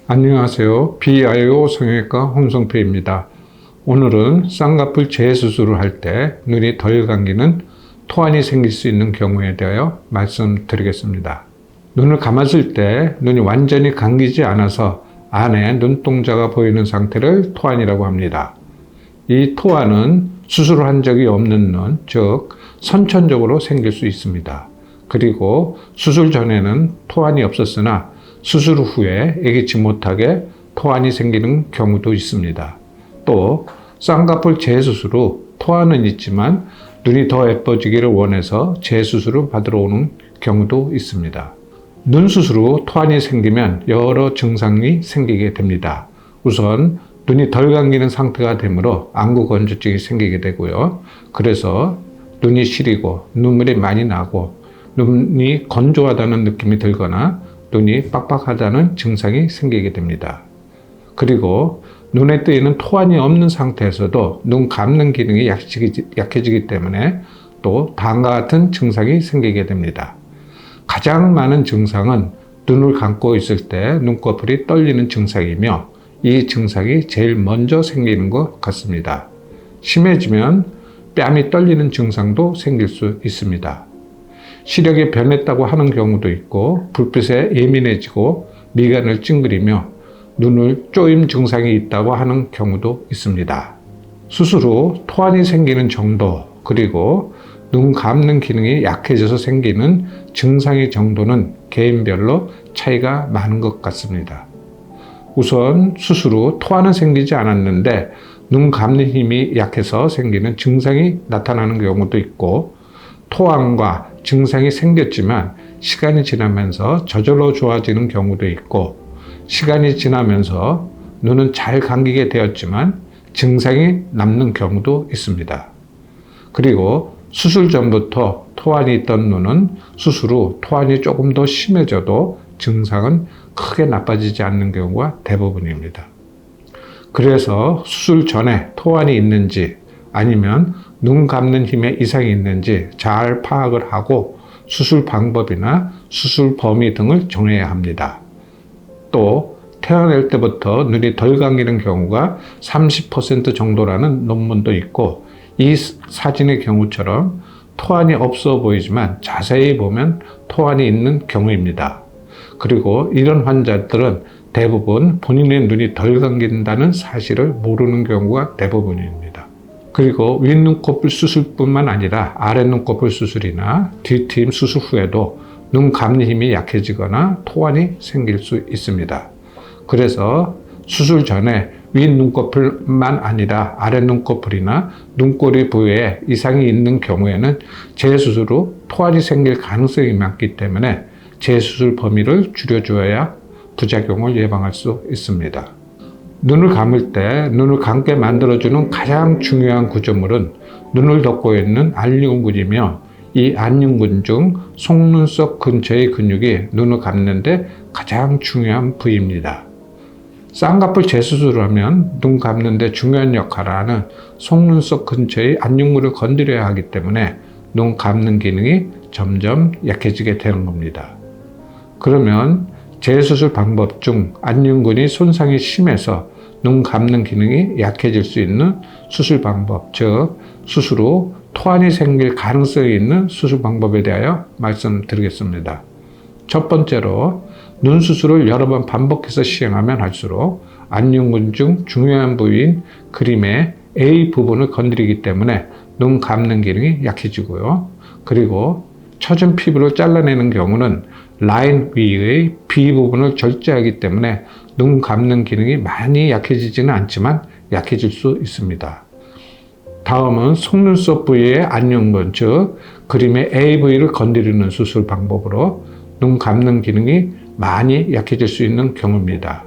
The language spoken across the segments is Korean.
안녕하세요. BIO 성형외과 홍성표입니다. 오늘은 쌍꺼풀 재수술을 할 때 눈이 덜 감기는 토환이 생길 수 있는 경우에 대하여 말씀드리겠습니다. 눈을 감았을 때 눈이 완전히 감기지 않아서 안에 눈동자가 보이는 상태를 토환이라고 합니다. 이 토환은 수술을 한 적이 없는 눈, 즉 선천적으로 생길 수 있습니다. 그리고 수술 전에는 토환이 없었으나 수술 후에 예기치 못하게 토환이 생기는 경우도 있습니다. 또 쌍꺼풀 재수술 후 토환은 있지만 눈이 더 예뻐지기를 원해서 재수술을 받으러 오는 경우도 있습니다. 눈 수술 후 토환이 생기면 여러 증상이 생기게 됩니다. 우선 눈이 덜 감기는 상태가 되므로 안구 건조증이 생기게 되고요. 그래서 눈이 시리고 눈물이 많이 나고 눈이 건조하다는 느낌이 들거나 눈이 빡빡하다는 증상이 생기게 됩니다. 그리고 눈에 뜨이는 토환이 없는 상태에서도 눈 감는 기능이 약해지기 때문에 또 다음과 같은 증상이 생기게 됩니다. 가장 많은 증상은 눈을 감고 있을 때 눈꺼풀이 떨리는 증상이며 이 증상이 제일 먼저 생기는 것 같습니다. 심해지면 뺨이 떨리는 증상도 생길 수 있습니다. 시력이 변했다고 하는 경우도 있고 불빛에 예민해지고 미간을 찡그리며 눈을 쪼임 증상이 있다고 하는 경우도 있습니다. 수술 후 토환이 생기는 정도 그리고 눈 감는 기능이 약해져서 생기는 증상의 정도는 개인별로 차이가 많은 것 같습니다. 우선 수술 후 토환은 생기지 않았는데 눈 감는 힘이 약해서 생기는 증상이 나타나는 경우도 있고 토환과 증상이 생겼지만 시간이 지나면서 저절로 좋아지는 경우도 있고 시간이 지나면서 눈은 잘 감기게 되었지만 증상이 남는 경우도 있습니다. 그리고 수술 전부터 토환이 있던 눈은 수술 후 토환이 조금 더 심해져도 증상은 크게 나빠지지 않는 경우가 대부분입니다. 그래서 수술 전에 토환이 있는지 아니면 눈 감는 힘에 이상이 있는지 잘 파악을 하고 수술 방법이나 수술 범위 등을 정해야 합니다. 또 태어날 때부터 눈이 덜 감기는 경우가 30% 정도라는 논문도 있고 이 사진의 경우처럼 토환이 없어 보이지만 자세히 보면 토환이 있는 경우입니다. 그리고 이런 환자들은 대부분 본인의 눈이 덜 감긴다는 사실을 모르는 경우가 대부분입니다. 그리고 윗눈꺼풀 수술뿐만 아니라 아랫눈꺼풀 수술이나 뒤트임 수술 후에도 눈 감는 힘이 약해지거나 토환이 생길 수 있습니다. 그래서 수술 전에 윗눈꺼풀만 아니라 아랫눈꺼풀이나 눈꼬리 부위에 이상이 있는 경우에는 재수술 후 토환이 생길 가능성이 많기 때문에 재수술 범위를 줄여줘야 부작용을 예방할 수 있습니다. 눈을 감을 때 눈을 감게 만들어주는 가장 중요한 구조물은 눈을 덮고 있는 안윤근이며 이 안윤근 중 속눈썹 근처의 근육이 눈을 감는데 가장 중요한 부위입니다. 쌍꺼풀 재수술을 하면 눈 감는데 중요한 역할을 하는 속눈썹 근처의 안윤근을 건드려야 하기 때문에 눈 감는 기능이 점점 약해지게 되는 겁니다. 그러면 재수술 방법 중 안윤근이 손상이 심해서 눈 감는 기능이 약해질 수 있는 수술 방법, 즉 수술 후 토환이 생길 가능성이 있는 수술 방법에 대하여 말씀드리겠습니다. 첫 번째로 눈 수술을 여러 번 반복해서 시행하면 할수록 안윤근 중 중요한 부위인 그림의 A 부분을 건드리기 때문에 눈 감는 기능이 약해지고요. 그리고 처진 피부를 잘라내는 경우는 라인 위의 B 부분을 절제하기 때문에 눈 감는 기능이 많이 약해지지는 않지만 약해질 수 있습니다. 다음은 속눈썹 부위의 안윤근, 즉 그림의 A 부위를 건드리는 수술 방법으로 눈 감는 기능이 많이 약해질 수 있는 경우입니다.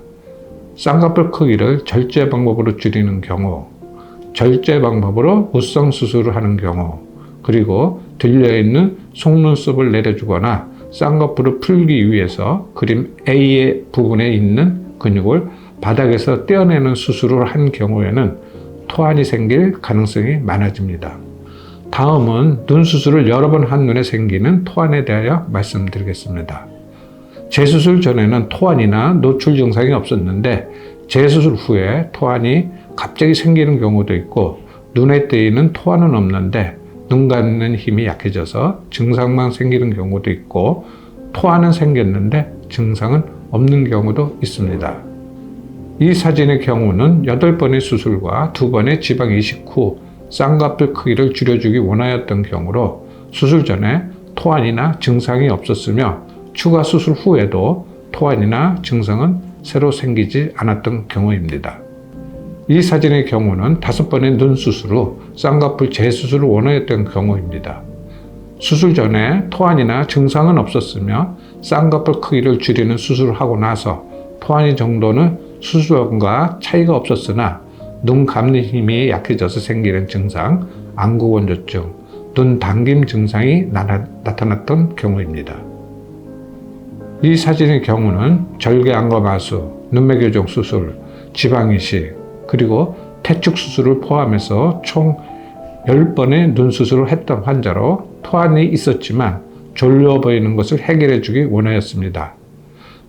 쌍꺼풀 크기를 절제 방법으로 줄이는 경우, 절제 방법으로 무쌍 수술을 하는 경우, 그리고 들려있는 속눈썹을 내려주거나 쌍꺼풀을 풀기 위해서 그림 A의 부분에 있는 근육을 바닥에서 떼어내는 수술을 한 경우에는 토환이 생길 가능성이 많아집니다. 다음은 눈 수술을 여러 번 한 눈에 생기는 토환에 대하여 말씀드리겠습니다. 재수술 전에는 토안이나 노출 증상이 없었는데 재수술 후에 토안이 갑자기 생기는 경우도 있고 눈에 띄는 토안은 없는데 눈 감는 힘이 약해져서 증상만 생기는 경우도 있고 토안은 생겼는데 증상은 없는 경우도 있습니다. 이 사진의 경우는 8번의 수술과 2번의 지방 이식 후 쌍꺼풀 크기를 줄여주기 원하였던 경우로 수술 전에 토안이나 증상이 없었으며 추가 수술 후에도 토안이나 증상은 새로 생기지 않았던 경우입니다. 이 사진의 경우는 5번의 눈 수술 후 쌍꺼풀 재수술을 원하였던 경우입니다. 수술 전에 토안이나 증상은 없었으며 쌍꺼풀 크기를 줄이는 수술을 하고 나서 토안이 정도는 수술 전과 차이가 없었으나 눈 감는 힘이 약해져서 생기는 증상, 안구건조증, 눈 당김 증상이 나타났던 경우입니다. 이 사진의 경우는 절개안검하수, 눈매교정 수술, 지방이식, 그리고 태축 수술을 포함해서 총 10번의 눈 수술을 했던 환자로 토안이 있었지만 졸려 보이는 것을 해결해 주기 원하였습니다.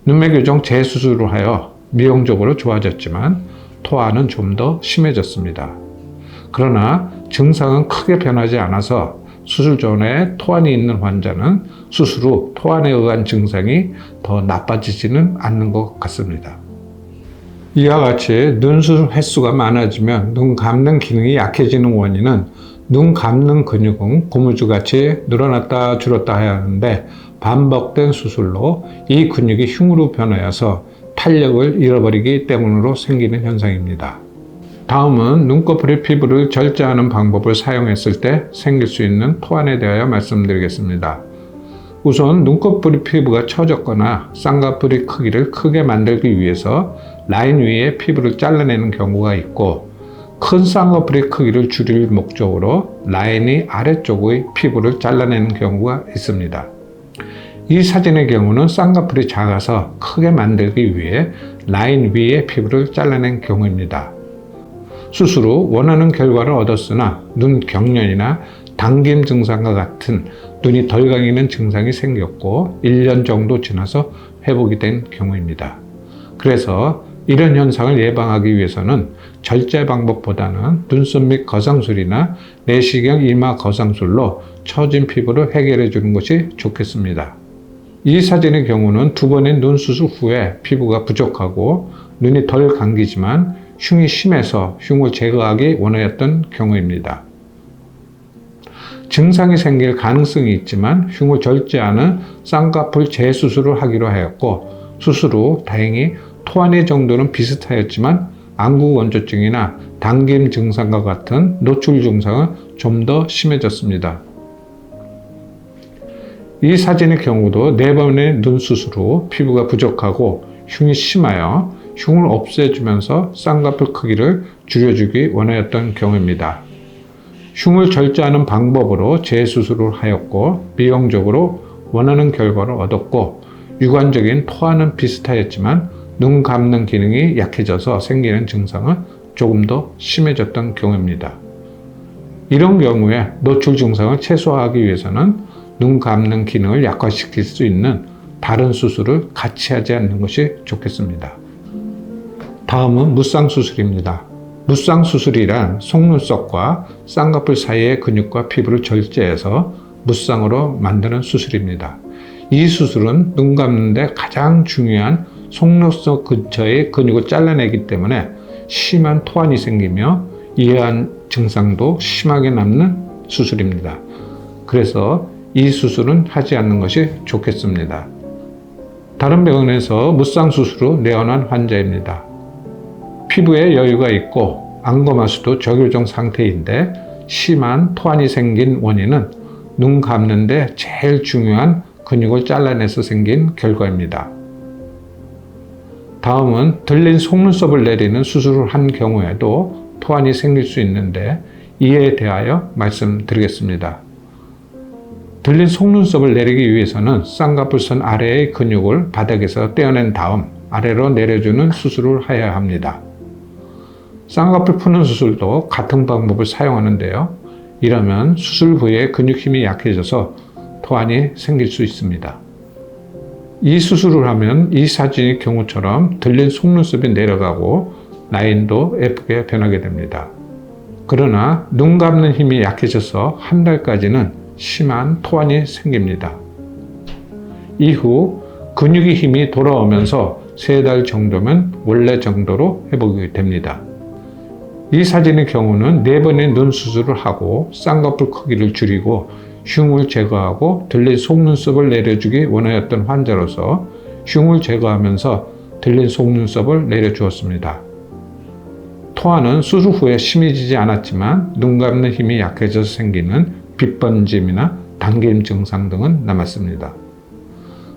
눈매교정 재수술을 하여 미용적으로 좋아졌지만 토안은 좀 더 심해졌습니다. 그러나 증상은 크게 변하지 않아서 수술 전에 토안이 있는 환자는 수술 후 토안에 의한 증상이 더 나빠지지는 않는 것 같습니다. 이와 같이 눈 수술 횟수가 많아지면 눈 감는 기능이 약해지는 원인은 눈 감는 근육은 고무줄같이 늘어났다 줄었다 해야 하는데 반복된 수술로 이 근육이 흉으로 변하여서 탄력을 잃어버리기 때문으로 생기는 현상입니다. 다음은 눈꺼풀의 피부를 절제하는 방법을 사용했을 때 생길 수 있는 토안에 대하여 말씀드리겠습니다. 우선 눈꺼풀의 피부가 처졌거나 쌍꺼풀의 크기를 크게 만들기 위해서 라인 위에 피부를 잘라내는 경우가 있고 큰 쌍꺼풀의 크기를 줄일 목적으로 라인이 아래쪽의 피부를 잘라내는 경우가 있습니다. 이 사진의 경우는 쌍꺼풀이 작아서 크게 만들기 위해 라인 위에 피부를 잘라낸 경우입니다. 수술 후 원하는 결과를 얻었으나 눈 경련이나 당김 증상과 같은 눈이 덜 감기는 증상이 생겼고 1년 정도 지나서 회복이 된 경우입니다. 그래서 이런 현상을 예방하기 위해서는 절제 방법보다는 눈썹 및 거상술이나 내시경 이마 거상술로 처진 피부를 해결해 주는 것이 좋겠습니다. 이 사진의 경우는 2번의 눈 수술 후에 피부가 부족하고 눈이 덜 감기지만 흉이 심해서 흉을 제거하기 원하였던 경우입니다. 증상이 생길 가능성이 있지만 흉을 절제하는 쌍꺼풀 재수술을 하기로 하였고 수술 후 다행히 토안의 정도는 비슷하였지만 안구건조증이나 당김 증상과 같은 노출 증상은 좀 더 심해졌습니다. 이 사진의 경우도 4번의 눈 수술 후 피부가 부족하고 흉이 심하여 흉을 없애주면서 쌍꺼풀 크기를 줄여주기 원하였던 경우입니다. 흉을 절제하는 방법으로 재수술을 하였고 미용적으로 원하는 결과를 얻었고 육안적인 토안은 비슷하였지만 눈 감는 기능이 약해져서 생기는 증상은 조금 더 심해졌던 경우입니다. 이런 경우에 노출 증상을 최소화하기 위해서는 눈 감는 기능을 약화시킬 수 있는 다른 수술을 같이 하지 않는 것이 좋겠습니다. 다음은 무쌍수술입니다. 무쌍수술이란 속눈썹과 쌍꺼풀 사이의 근육과 피부를 절제해서 무쌍으로 만드는 수술입니다. 이 수술은 눈 감는데 가장 중요한 속눈썹 근처의 근육을 잘라내기 때문에 심한 토안이 생기며 이해한 증상도 심하게 남는 수술입니다. 그래서 이 수술은 하지 않는 것이 좋겠습니다. 다른 병원에서 무쌍수술로 내원한 환자입니다. 피부에 여유가 있고 안검하수도 저교정 상태인데 심한 토안이 생긴 원인은 눈 감는데 제일 중요한 근육을 잘라내서 생긴 결과입니다. 다음은 들린 속눈썹을 내리는 수술을 한 경우에도 토안이 생길 수 있는데 이에 대하여 말씀드리겠습니다. 들린 속눈썹을 내리기 위해서는 쌍꺼풀선 아래의 근육을 바닥에서 떼어낸 다음 아래로 내려주는 수술을 해야 합니다. 쌍꺼풀 푸는 수술도 같은 방법을 사용하는데요. 이러면 수술 후에 근육 힘이 약해져서 토안이 생길 수 있습니다. 이 수술을 하면 이 사진의 경우처럼 들린 속눈썹이 내려가고 라인도 예쁘게 변하게 됩니다. 그러나 눈 감는 힘이 약해져서 한 달까지는 심한 토환이 생깁니다. 이후 근육의 힘이 돌아오면서 3달 정도면 원래 정도로 회복이 됩니다. 이 사진의 경우는 4번의 눈 수술을 하고 쌍꺼풀 크기를 줄이고 흉을 제거하고 들린 속눈썹을 내려주기 원하였던 환자로서 흉을 제거하면서 들린 속눈썹을 내려주었습니다. 토환은 수술 후에 심해지지 않았지만 눈 감는 힘이 약해져서 생기는 빗번짐이나 당김 증상 등은 남았습니다.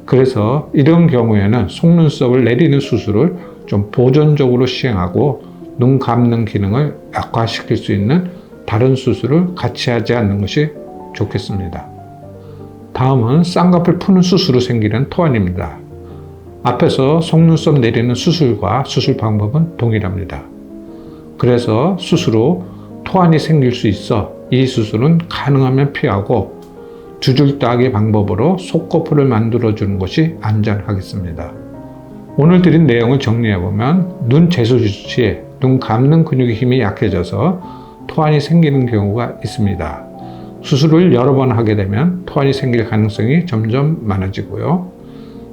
그래서 이런 경우에는 속눈썹을 내리는 수술을 좀 보존적으로 시행하고 눈 감는 기능을 약화시킬 수 있는 다른 수술을 같이 하지 않는 것이 좋겠습니다. 다음은 쌍꺼풀 푸는 수술로 생기는 토환입니다. 앞에서 속눈썹 내리는 수술과 수술 방법은 동일합니다. 그래서 수술 후 토환이 생길 수 있어 이 수술은 가능하면 피하고 두 줄 따기 방법으로 속꺼풀을 만들어주는 것이 안전하겠습니다. 오늘 드린 내용을 정리해보면 눈 재수술 시에 눈 감는 근육의 힘이 약해져서 토환이 생기는 경우가 있습니다. 수술을 여러 번 하게 되면 토환이 생길 가능성이 점점 많아지고요.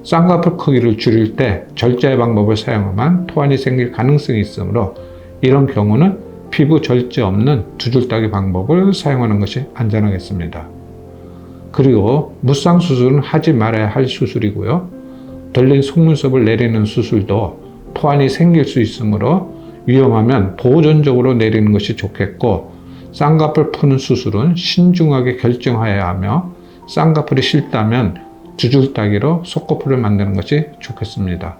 쌍꺼풀 크기를 줄일 때 절제의 방법을 사용하면 토환이 생길 가능성이 있으므로 이런 경우는 피부 절제 없는 두 줄 따기 방법을 사용하는 것이 안전하겠습니다. 그리고 무쌍 수술은 하지 말아야 할 수술이고요. 들린 속눈썹을 내리는 수술도 토환이 생길 수 있으므로 위험하면 보존적으로 내리는 것이 좋겠고, 쌍꺼풀 푸는 수술은 신중하게 결정하여야 하며 쌍꺼풀이 싫다면 두 줄 따기로 속꺼풀을 만드는 것이 좋겠습니다.